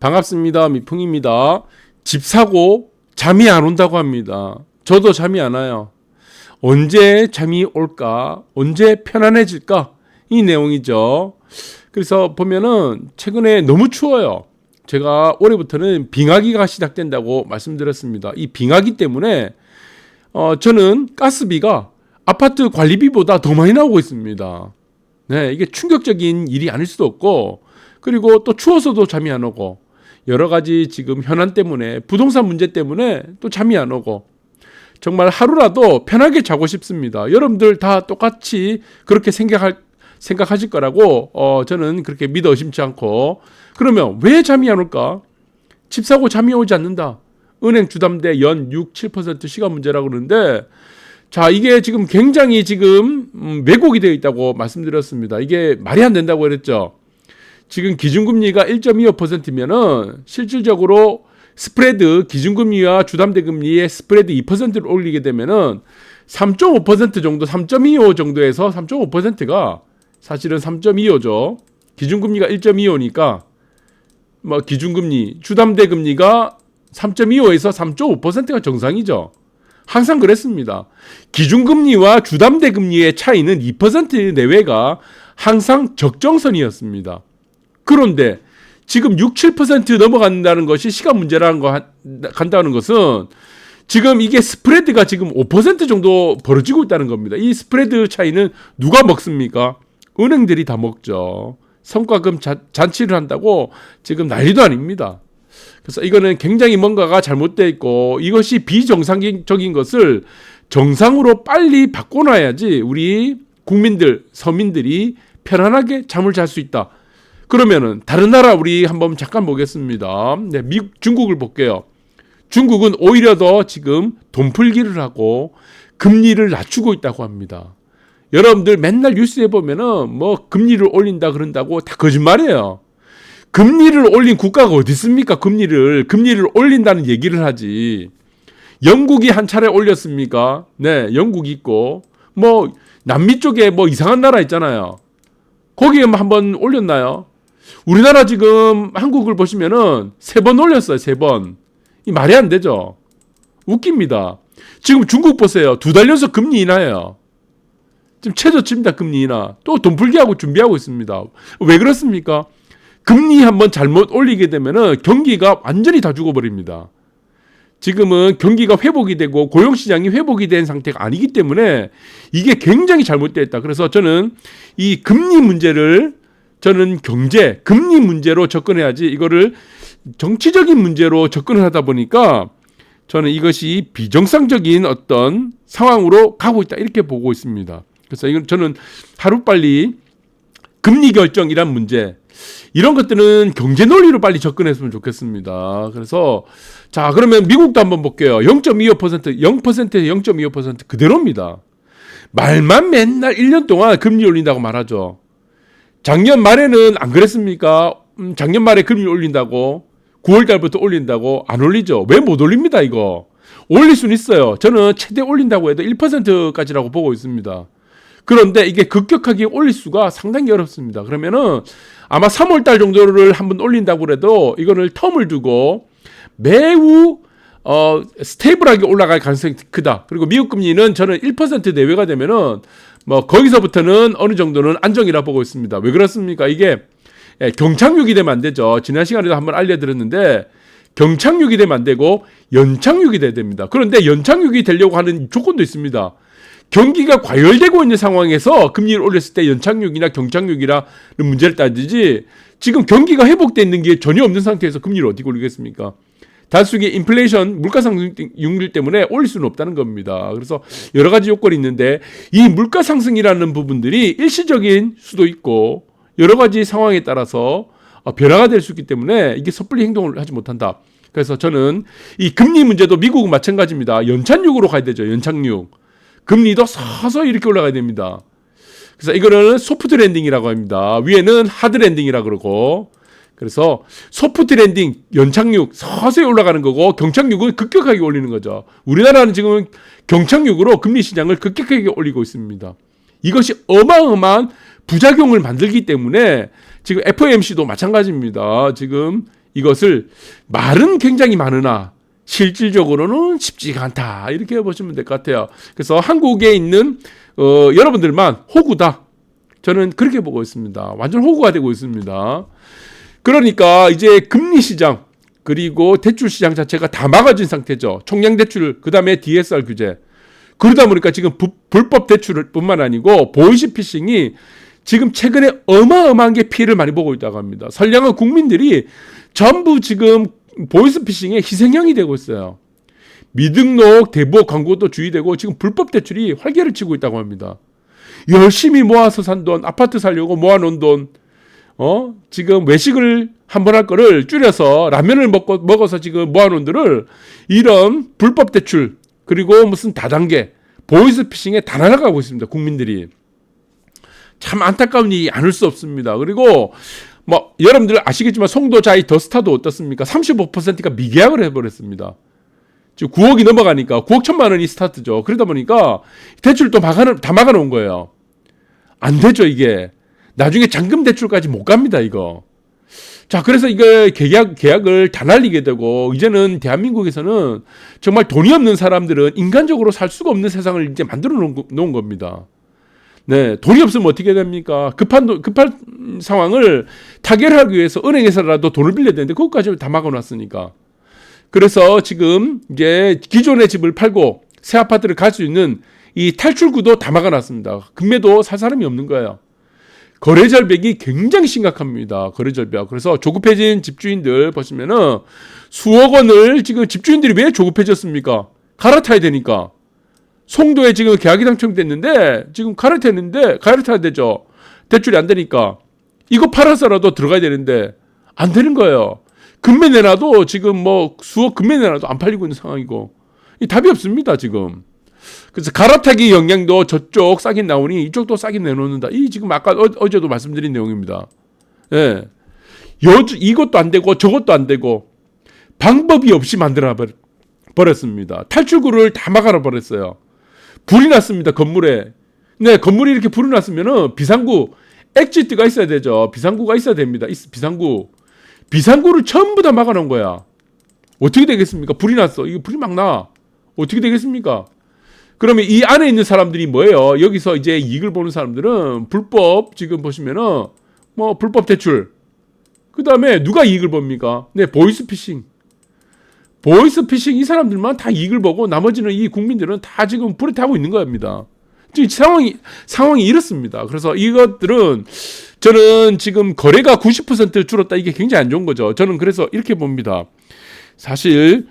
반갑습니다. 미풍입니다. 집 사고 잠이 안 온다고 합니다. 저도 잠이 안 와요. 언제 잠이 올까? 언제 편안해질까? 이 내용이죠. 그래서 보면은 최근에 너무 추워요. 제가 올해부터는 빙하기가 시작된다고 말씀드렸습니다. 이 빙하기 때문에 저는 가스비가 아파트 관리비보다 더 많이 나오고 있습니다. 네, 이게 충격적인 일이 아닐 수도 없고, 그리고 또 추워서도 잠이 안 오고, 여러 가지 지금 현안 때문에, 부동산 문제 때문에 또 잠이 안 오고, 정말 하루라도 편하게 자고 싶습니다. 여러분들 다 똑같이 그렇게 생각하실 거라고 저는 그렇게 믿어 의심치 않고, 그러면 왜 잠이 안 올까? 집 사고 잠이 오지 않는다. 은행 주담대 연 6, 7% 시간 문제라고 그러는데, 자, 이게 지금 굉장히 지금 왜곡이 되어 있다고 말씀드렸습니다. 이게 말이 안 된다고 그랬죠. 지금 기준금리가 1.25%면은 실질적으로 스프레드, 기준금리와 주담대금리의 스프레드 2%를 올리게 되면은 3.5% 정도, 3.25 정도에서 3.5%가 사실은 3.25죠. 기준금리가 1.25니까 뭐 기준금리, 주담대금리가 3.25에서 3.5%가 정상이죠. 항상 그랬습니다. 기준금리와 주담대금리의 차이는 2% 내외가 항상 적정선이었습니다. 그런데 지금 6, 7% 넘어간다는 것이 시간 문제라는 간다는 것은 지금 이게 스프레드가 지금 5% 정도 벌어지고 있다는 겁니다. 이 스프레드 차이는 누가 먹습니까? 은행들이 다 먹죠. 성과금 잔치를 한다고 지금 난리도 아닙니다. 그래서 이거는 굉장히 뭔가가 잘못되어 있고, 이것이 비정상적인 것을 정상으로 빨리 바꿔놔야지 우리 국민들, 서민들이 편안하게 잠을 잘 수 있다. 그러면은 다른 나라 우리 한번 잠깐 보겠습니다. 네, 중국을 볼게요. 중국은 오히려 더 지금 돈풀기를 하고 금리를 낮추고 있다고 합니다. 여러분들 맨날 뉴스에 보면은 뭐 금리를 올린다 그런다고 다 거짓말이에요. 금리를 올린 국가가 어디 있습니까? 금리를 올린다는 얘기를 하지. 영국이 한 차례 올렸습니까? 네, 영국이 있고, 뭐 남미 쪽에 뭐 이상한 나라 있잖아요. 거기에 한번 올렸나요? 우리나라 지금 한국을 보시면은 3번 올렸어요. 3번. 이 말이 안 되죠. 웃깁니다. 지금 중국 보세요. 2달 연속 금리 인하예요. 지금 최저치입니다. 금리 인하. 또 돈 풀기하고 준비하고 있습니다. 왜 그렇습니까? 금리 한번 잘못 올리게 되면은 경기가 완전히 다 죽어버립니다. 지금은 경기가 회복이 되고 고용시장이 회복이 된 상태가 아니기 때문에 이게 굉장히 잘못되어 있다. 그래서 저는 이 금리 문제를 저는 금리 문제로 접근해야지, 이거를 정치적인 문제로 접근을 하다 보니까 저는 이것이 비정상적인 어떤 상황으로 가고 있다, 이렇게 보고 있습니다. 그래서 이건 저는 하루빨리 금리 결정이란 문제, 이런 것들은 경제 논리로 빨리 접근했으면 좋겠습니다. 그래서 자, 그러면 미국도 한번 볼게요. 0.25%, 0%에서 0.25% 그대로입니다. 말만 맨날 1년 동안 금리 올린다고 말하죠. 작년 말에는 안 그랬습니까? 작년 말에 금리 올린다고, 9월 달부터 올린다고. 안 올리죠. 왜 못 올립니다, 이거? 올릴 수는 있어요. 저는 최대 올린다고 해도 1%까지라고 보고 있습니다. 그런데 이게 급격하게 올릴 수가 상당히 어렵습니다. 그러면은 아마 3월 달 정도를 한번 올린다고 해도 이거를 텀을 두고 매우 스테이블하게 올라갈 가능성이 크다. 그리고 미국 금리는 저는 1% 내외가 되면은 뭐 거기서부터는 어느 정도는 안정이라 보고 있습니다. 왜 그렇습니까? 이게 경착륙이 되면 안 되죠. 지난 시간에도 한번 알려드렸는데, 경착륙이 되면 안 되고 연착륙이 돼야 됩니다. 그런데 연착륙이 되려고 하는 조건도 있습니다. 경기가 과열되고 있는 상황에서 금리를 올렸을 때 연착륙이나 경착륙이라는 문제를 따지지, 지금 경기가 회복되어 있는 게 전혀 없는 상태에서 금리를 어떻게 올리겠습니까? 단순히 인플레이션, 물가 상승률 때문에 올릴 수는 없다는 겁니다. 그래서 여러 가지 요건이 있는데, 이 물가 상승이라는 부분들이 일시적인 수도 있고 여러 가지 상황에 따라서 변화가 될 수 있기 때문에 이게 섣불리 행동을 하지 못한다. 그래서 저는 이 금리 문제도 미국은 마찬가지입니다. 연착륙으로 가야 되죠. 연착륙. 금리도 서서히 이렇게 올라가야 됩니다. 그래서 이거는 소프트 랜딩이라고 합니다. 위에는 하드 랜딩이라고 그러고, 그래서 소프트 랜딩, 연착륙 서서히 올라가는 거고, 경착륙은 급격하게 올리는 거죠. 우리나라는 지금 경착륙으로 금리 시장을 급격하게 올리고 있습니다. 이것이 어마어마한 부작용을 만들기 때문에 지금 FOMC도 마찬가지입니다. 지금 이것을 말은 굉장히 많으나 실질적으로는 쉽지가 않다. 이렇게 보시면 될 것 같아요. 그래서 한국에 있는 여러분들만 호구다. 저는 그렇게 보고 있습니다. 완전 호구가 되고 있습니다. 그러니까 이제 금리 시장 그리고 대출 시장 자체가 다 막아진 상태죠. 총량 대출 그다음에 DSR 규제. 그러다 보니까 지금 불법 대출뿐만 아니고 보이스피싱이 지금 최근에 어마어마한 게 피해를 많이 보고 있다고 합니다. 선량한 국민들이 전부 지금 보이스피싱의 희생양이 되고 있어요. 미등록 대부업 광고도 주의되고 지금 불법 대출이 활개를 치고 있다고 합니다. 열심히 모아서 산 돈, 아파트 살려고 모아놓은 돈, 지금 외식을 한번 할 거를 줄여서 라면을 먹어서 지금 모아놓은 돈을 이런 불법 대출 그리고 무슨 다단계 보이스피싱에 다 날아가고 있습니다. 국민들이. 참 안타까운 일이 아닐 수 없습니다. 그리고 뭐 여러분들 아시겠지만 송도자이 더스타도 어떻습니까? 35%가 미계약을 해버렸습니다. 지금 9억이 넘어가니까 9억 1천만 원이 스타트죠. 그러다 보니까 대출 또 다 막아놓은 거예요. 안 되죠 이게. 나중에 잔금 대출까지 못 갑니다 이거. 자 그래서 이거 계약을 다 날리게 되고 이제는 대한민국에서는 정말 돈이 없는 사람들은 인간적으로 살 수가 없는 세상을 이제 만들어 놓은 겁니다. 네, 돈이 없으면 어떻게 됩니까? 급한 상황을 타결하기 위해서 은행에서라도 돈을 빌려야 되는데 그것까지 다 막아놨으니까. 그래서 지금 이제 기존의 집을 팔고 새 아파트를 갈 수 있는 이 탈출구도 다 막아놨습니다. 금매도 살 사람이 없는 거예요. 거래 절벽이 굉장히 심각합니다. 거래 절벽. 그래서 조급해진 집주인들 보시면은 수억 원을 지금 집주인들이 왜 조급해졌습니까? 갈아타야 되니까. 송도에 지금 계약이 당첨됐는데 지금 갈아타야 되죠. 대출이 안 되니까. 이거 팔아서라도 들어가야 되는데 안 되는 거예요. 금매 내놔도 지금 뭐 수억 금매 내놔도 안 팔리고 있는 상황이고 이 답이 없습니다 지금. 그래서 갈아타기 영향도 저쪽 싸게 나오니 이쪽도 싸게 내놓는다. 이 지금 아까 어제도 말씀드린 내용입니다. 예, 이것도 안 되고 저것도 안 되고 방법이 없이 만들어 버렸습니다. 탈출구를 다 막아 버렸어요. 불이 났습니다 건물에. 네, 건물이 이렇게 불이 났으면은 비상구 엑지트가 있어야 되죠. 비상구가 있어야 됩니다. 비상구를 전부 다 막아놓은 거야. 어떻게 되겠습니까? 불이 났어. 이거 불이 막 나. 어떻게 되겠습니까? 그러면 이 안에 있는 사람들이 뭐예요? 여기서 이제 이익을 보는 사람들은 불법 지금 보시면은 뭐 불법 대출. 그 다음에 누가 이익을 봅니까? 네, 보이스피싱 이 사람들만 다 이익을 보고 나머지는 이 국민들은 다 지금 불에 타고 있는 겁니다. 지금 상황이 이렇습니다. 그래서 이것들은 저는 지금 거래가 90% 줄었다. 이게 굉장히 안 좋은 거죠. 저는 그래서 이렇게 봅니다. 사실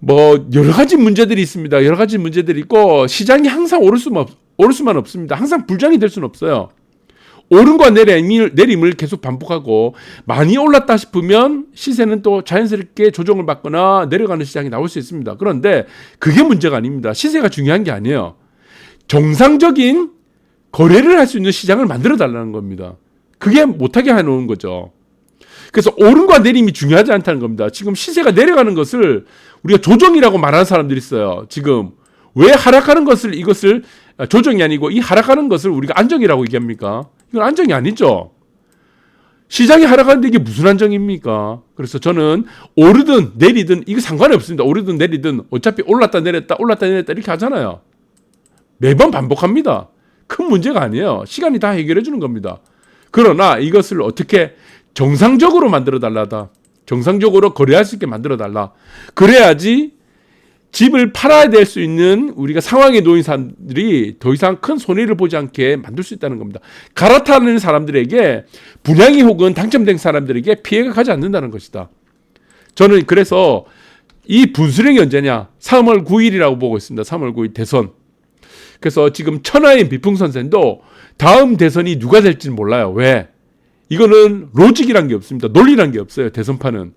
뭐 여러 가지 문제들이 있습니다. 여러 가지 문제들이 있고 시장이 항상 오를 수만 없습니다. 항상 불장이 될 수는 없어요. 오름과 내림을 계속 반복하고 많이 올랐다 싶으면 시세는 또 자연스럽게 조정을 받거나 내려가는 시장이 나올 수 있습니다. 그런데 그게 문제가 아닙니다. 시세가 중요한 게 아니에요. 정상적인 거래를 할 수 있는 시장을 만들어 달라는 겁니다. 그게 못하게 해놓은 거죠. 그래서 오름과 내림이 중요하지 않다는 겁니다. 지금 시세가 내려가는 것을 우리가 조정이라고 말하는 사람들이 있어요. 지금 왜 하락하는 것을 이것을 조정이 아니고 이 하락하는 것을 우리가 안정이라고 얘기합니까? 이건 안정이 아니죠. 시장이 하락하는데 이게 무슨 안정입니까? 그래서 저는 오르든 내리든 이거 상관이 없습니다. 오르든 내리든 어차피 올랐다 내렸다 이렇게 하잖아요. 매번 반복합니다. 큰 문제가 아니에요. 시간이 다 해결해 주는 겁니다. 그러나 이것을 어떻게 정상적으로 만들어 달라다. 정상적으로 거래할 수 있게 만들어 달라. 그래야지 집을 팔아야 될 수 있는 우리가 상황에 놓인 사람들이 더 이상 큰 손해를 보지 않게 만들 수 있다는 겁니다. 갈아타는 사람들에게 분양이 혹은 당첨된 사람들에게 피해가 가지 않는다는 것이다. 저는 그래서 이 분수령이 언제냐? 3월 9일이라고 보고 있습니다. 3월 9일 대선. 그래서 지금 천하의 비풍선생도 다음 대선이 누가 될지는 몰라요. 왜? 이거는 로직이란 게 없습니다. 논리란 게 없어요. 대선판은.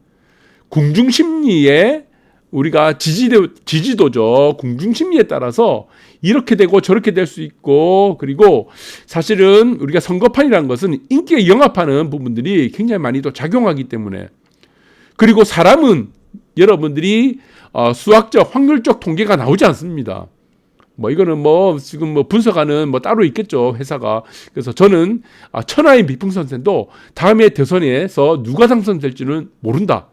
궁중심리에 우리가 지지도죠. 궁중심리에 따라서 이렇게 되고 저렇게 될 수 있고, 그리고 사실은 우리가 선거판이라는 것은 인기에 영합하는 부분들이 굉장히 많이 또 작용하기 때문에, 그리고 사람은 여러분들이 수학적 확률적 통계가 나오지 않습니다. 뭐 이거는 뭐 지금 뭐 분석하는 뭐 따로 있겠죠, 회사가. 그래서 저는 천하의 미풍선생도 다음에 대선에서 누가 당선될지는 모른다.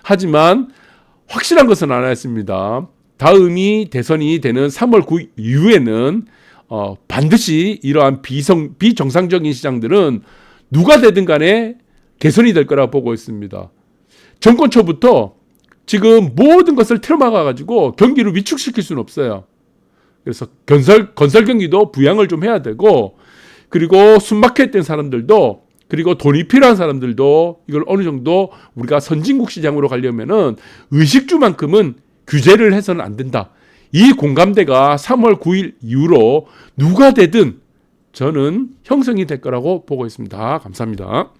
하지만 확실한 것은 알았습니다. 다음이 대선이 되는 3월 9일 이후에는 반드시 이러한 비정상적인 시장들은 누가 되든 간에 개선이 될 거라고 보고 있습니다. 정권 초부터 지금 모든 것을 틀어막아가지고 경기를 위축시킬 수는 없어요. 그래서 건설 경기도 부양을 좀 해야 되고, 그리고 숨막혀있던 사람들도, 그리고 돈이 필요한 사람들도 이걸 어느 정도 우리가 선진국 시장으로 가려면은 의식주만큼은 규제를 해서는 안 된다. 이 공감대가 3월 9일 이후로 누가 되든 저는 형성이 될 거라고 보고 있습니다. 감사합니다.